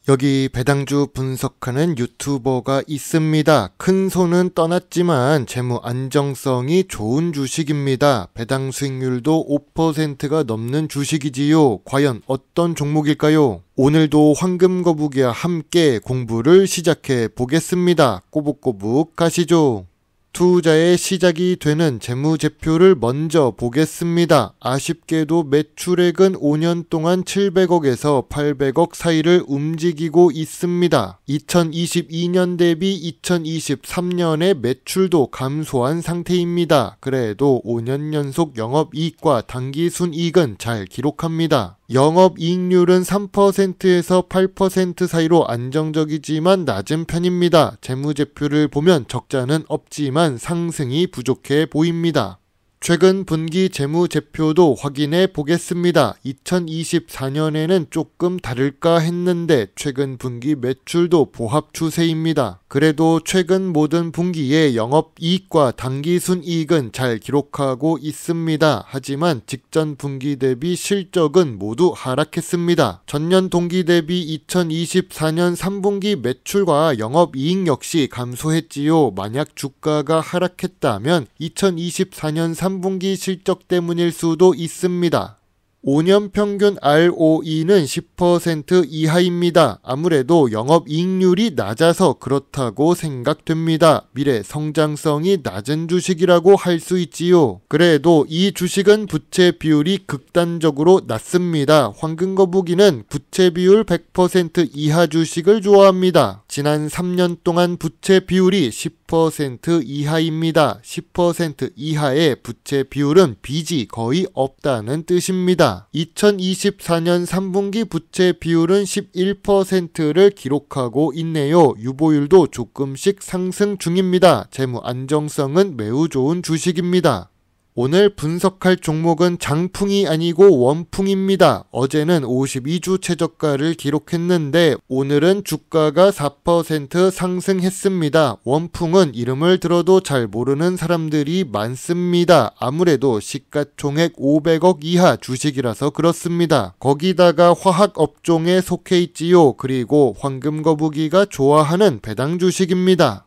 여기 배당주 분석하는 유튜버가 있습니다. 큰 손은 떠났지만 재무 안정성이 좋은 주식입니다. 배당 수익률도 5%가 넘는 주식이지요. 과연 어떤 종목일까요? 오늘도 황금거북이와 함께 공부를 시작해 보겠습니다. 꼬북꼬북 가시죠. 투자의 시작이 되는 재무제표를 먼저 보겠습니다. 아쉽게도 매출액은 5년 동안 700억에서 800억 사이를 움직이고 있습니다. 2022년 대비 2023년의 매출도 감소한 상태입니다. 그래도 5년 연속 영업이익과 당기순이익은 잘 기록합니다. 영업이익률은 3%에서 8% 사이로 안정적이지만 낮은 편입니다. 재무제표를 보면 적자는 없지만 상승이 부족해 보입니다. 최근 분기 재무제표도 확인해 보겠습니다. 2024년에는 조금 다를까 했는데 최근 분기 매출도 보합 추세입니다. 그래도 최근 모든 분기에 영업이익과 당기순이익은 잘 기록하고 있습니다. 하지만 직전 분기 대비 실적은 모두 하락했습니다. 전년 동기 대비 2024년 3분기 매출과 영업이익 역시 감소했지요. 만약 주가가 하락했다면 2024년 3분기 실적 때문일 수도 있습니다. 5년 평균 ROE는 10% 이하입니다. 아무래도 영업이익률이 낮아서 그렇다고 생각됩니다. 미래 성장성이 낮은 주식이라고 할 수 있지요. 그래도 이 주식은 부채 비율이 극단적으로 낮습니다. 황금거북이는 부채 비율 100% 이하 주식을 좋아합니다. 지난 3년 동안 부채 비율이 10% 이하입니다. 10% 이하의 부채 비율은 빚이 거의 없다는 뜻입니다. 2024년 3분기 부채 비율은 11%를 기록하고 있네요. 유보율도 조금씩 상승 중입니다. 재무 안정성은 매우 좋은 주식입니다. 오늘 분석할 종목은 장풍이 아니고 원풍입니다. 어제는 52주 최저가를 기록했는데 오늘은 주가가 4% 상승했습니다. 원풍은 이름을 들어도 잘 모르는 사람들이 많습니다. 아무래도 시가총액 500억 이하 주식이라서 그렇습니다. 거기다가 화학업종에 속해 있지요. 그리고 황금거북이가 좋아하는 배당 주식입니다.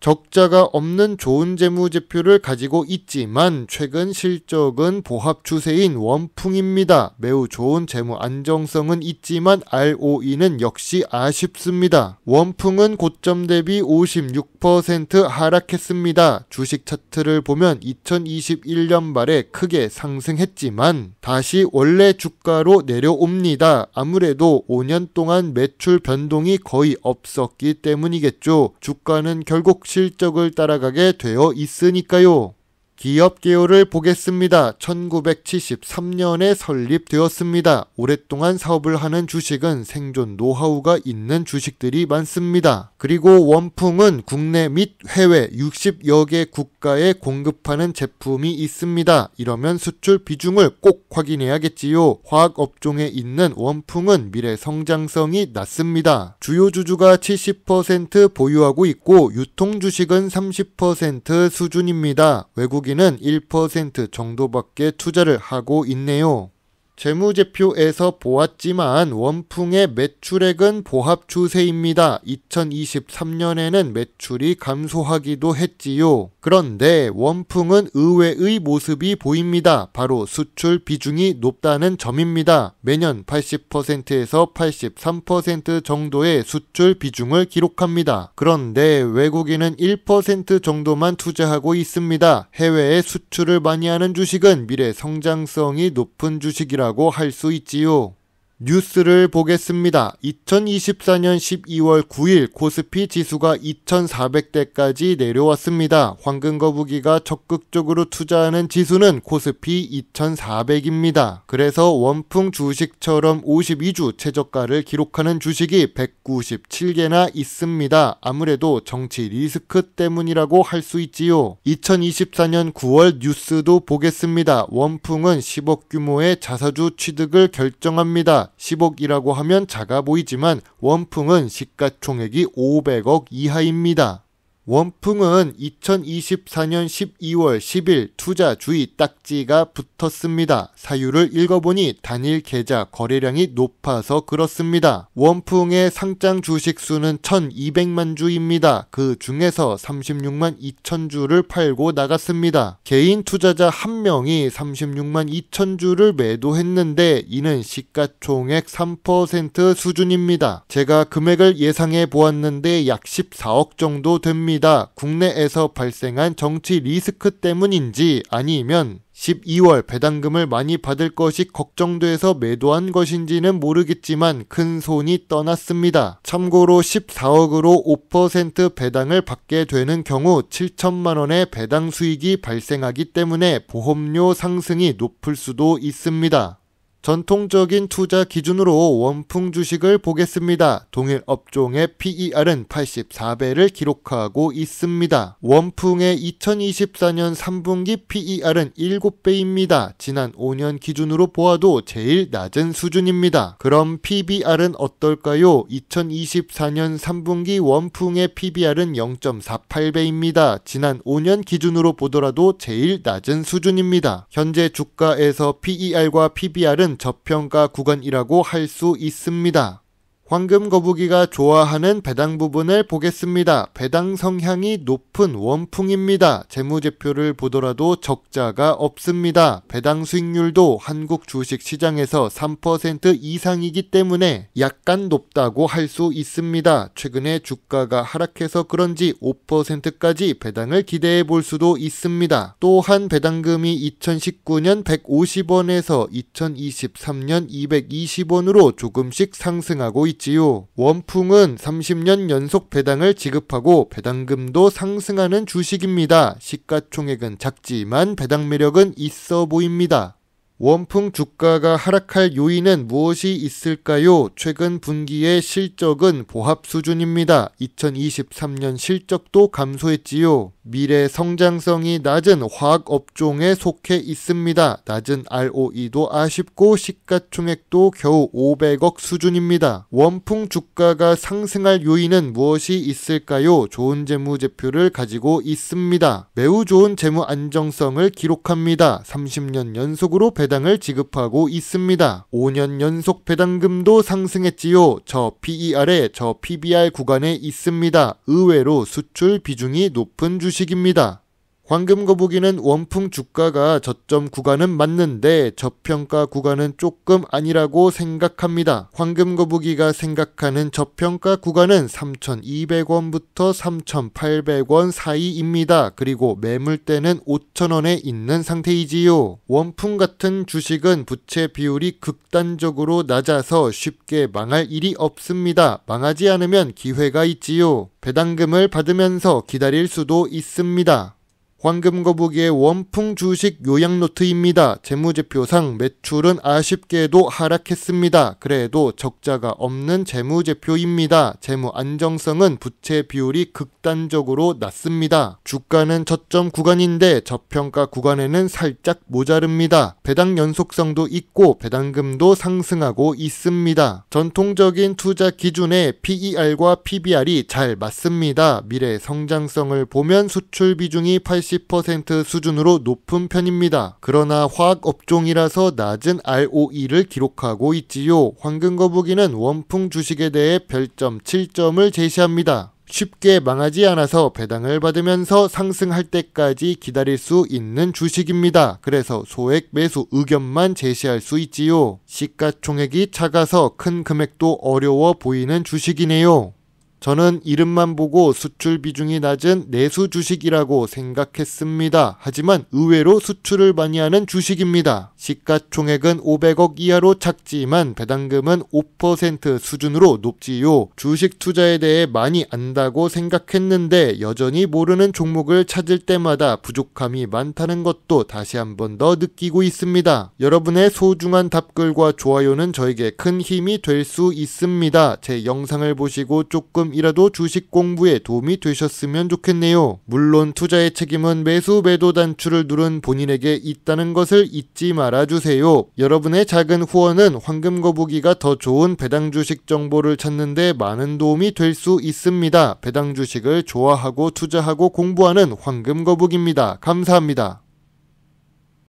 적자가 없는 좋은 재무제표를 가지고 있지만 최근 실적은 보합 추세인 원풍입니다. 매우 좋은 재무 안정성은 있지만 ROE는 역시 아쉽습니다. 원풍은 고점 대비 56% 하락했습니다. 주식 차트를 보면 2021년 말에 크게 상승했지만 다시 원래 주가로 내려옵니다. 아무래도 5년 동안 매출 변동이 거의 없었기 때문이겠죠. 주가는 결국 실적을 따라가게 되어 있으니까요. 기업 개요를 보겠습니다. 1973년에 설립되었습니다. 오랫동안 사업을 하는 주식은 생존 노하우가 있는 주식들이 많습니다. 그리고 원풍은 국내 및 해외 60여 개 국가에 공급하는 제품이 있습니다. 이러면 수출 비중을 꼭 확인해야겠지요. 화학업종에 있는 원풍은 미래 성장성이 낮습니다. 주요 주주가 70% 보유하고 있고 유통 주식은 30% 수준입니다. 외국인은 1% 정도밖에 투자를 하고 있네요. 재무제표에서 보았지만 원풍의 매출액은 보합 추세입니다. 2023년에는 매출이 감소하기도 했지요. 그런데 원풍은 의외의 모습이 보입니다. 바로 수출 비중이 높다는 점입니다. 매년 80%에서 83% 정도의 수출 비중을 기록합니다. 그런데 외국인은 1% 정도만 투자하고 있습니다. 해외에 수출을 많이 하는 주식은 미래 성장성이 높은 주식이라 고 할 수 있지요. 뉴스를 보겠습니다. 2024년 12월 9일 코스피 지수가 2400대까지 내려왔습니다. 황금거북이가 적극적으로 투자하는 지수는 코스피 2400입니다. 그래서 원풍 주식처럼 52주 최저가를 기록하는 주식이 197개나 있습니다. 아무래도 정치 리스크 때문이라고 할 수 있지요. 2024년 9월 뉴스도 보겠습니다. 원풍은 10억 규모의 자사주 취득을 결정합니다. 10억이라고 하면 작아 보이지만 원풍은 시가총액이 500억 이하입니다. 원풍은 2024년 12월 10일 투자 주의 딱지가 붙었습니다. 사유를 읽어보니 단일 계좌 거래량이 높아서 그렇습니다. 원풍의 상장 주식 수는 1200만 주입니다. 그 중에서 36만 2천 주를 팔고 나갔습니다. 개인 투자자 한 명이 36만 2천 주를 매도했는데 이는 시가총액 3% 수준입니다. 제가 금액을 예상해 보았는데 약 14억 정도 됩니다. 국내에서 발생한 정치 리스크 때문인지 아니면 12월 배당금을 많이 받을 것이 걱정돼서 매도한 것인지는 모르겠지만 큰 손이 떠났습니다. 참고로 14억으로 5% 배당을 받게 되는 경우 7천만 원의 배당 수익이 발생하기 때문에 보험료 상승이 높을 수도 있습니다. 전통적인 투자 기준으로 원풍 주식을 보겠습니다. 동일 업종의 PER은 84배를 기록하고 있습니다. 원풍의 2024년 3분기 PER은 7배입니다. 지난 5년 기준으로 보아도 제일 낮은 수준입니다. 그럼 PBR은 어떨까요? 2024년 3분기 원풍의 PBR은 0.48배입니다. 지난 5년 기준으로 보더라도 제일 낮은 수준입니다. 현재 주가에서 PER과 PBR은 저평가 구간이라고 할 수 있습니다. 황금 거북이가 좋아하는 배당 부분을 보겠습니다. 배당 성향이 높은 원풍입니다. 재무제표를 보더라도 적자가 없습니다. 배당 수익률도 한국 주식 시장에서 3% 이상이기 때문에 약간 높다고 할 수 있습니다. 최근에 주가가 하락해서 그런지 5%까지 배당을 기대해 볼 수도 있습니다. 또한 배당금이 2019년 150원에서 2023년 220원으로 조금씩 상승하고 있지요. 원풍은 30년 연속 배당을 지급하고 배당금도 상승하는 주식입니다. 시가총액은 작지만 배당 매력은 있어 보입니다. 원풍 주가가 하락할 요인은 무엇이 있을까요? 최근 분기의 실적은 보합 수준입니다. 2023년 실적도 감소했지요. 미래 성장성이 낮은 화학 업종에 속해 있습니다. 낮은 ROE도 아쉽고 시가총액도 겨우 500억 수준입니다. 원풍 주가가 상승할 요인은 무엇이 있을까요? 좋은 재무제표를 가지고 있습니다. 매우 좋은 재무 안정성을 기록합니다. 30년 연속으로 배당을 지급하고 있습니다. 5년 연속 배당금도 상승했지요. 저 PER에 저 PBR 구간에 있습니다. 의외로 수출 비중이 높은 주식입니다. 황금 거북이는 원풍 주가가 저점 구간은 맞는데 저평가 구간은 조금 아니라고 생각합니다. 황금 거북이가 생각하는 저평가 구간은 3,200원부터 3,800원 사이입니다. 그리고 매물대는 5,000원에 있는 상태이지요. 원풍 같은 주식은 부채 비율이 극단적으로 낮아서 쉽게 망할 일이 없습니다. 망하지 않으면 기회가 있지요. 배당금을 받으면서 기다릴 수도 있습니다. 황금 거북이의 원풍 주식 요약 노트입니다. 재무제표상 매출은 아쉽게도 하락했습니다. 그래도 적자가 없는 재무제표입니다. 재무 안정성은 부채 비율이 극단적으로 낮습니다. 주가는 저점 구간인데 저평가 구간에는 살짝 모자릅니다. 배당 연속성도 있고 배당금도 상승하고 있습니다. 전통적인 투자 기준에 PER과 PBR이 잘 맞습니다. 미래 성장성을 보면 수출 비중이 80% 수준으로 높은 편입니다. 그러나 화학 업종이라서 낮은 ROE를 기록하고 있지요. 황금 거북이는 원풍 주식에 대해 별점 7점을 제시합니다. 쉽게 망하지 않아서 배당을 받으면서 상승할 때까지 기다릴 수 있는 주식입니다. 그래서 소액 매수 의견만 제시할 수 있지요. 시가총액이 작아서 큰 금액도 어려워 보이는 주식이네요. 저는 이름만 보고 수출 비중이 낮은 내수 주식이라고 생각했습니다. 하지만 의외로 수출을 많이 하는 주식입니다. 시가총액은 500억 이하로 작지만 배당금은 5% 수준으로 높지요. 주식 투자에 대해 많이 안다고 생각했는데 여전히 모르는 종목을 찾을 때마다 부족함이 많다는 것도 다시 한 번 더 느끼고 있습니다. 여러분의 소중한 답글과 좋아요는 저에게 큰 힘이 될 수 있습니다. 제 영상을 보시고 조금이라도 주식 공부에 도움이 되셨으면 좋겠네요. 물론 투자의 책임은 매수 매도 단추를 누른 본인에게 있다는 것을 잊지 말아 달아주세요. 여러분의 작은 후원은 황금거북이가 더 좋은 배당 주식 정보를 찾는데 많은 도움이 될 수 있습니다. 배당 주식을 좋아하고 투자하고 공부하는 황금거북입니다. 감사합니다.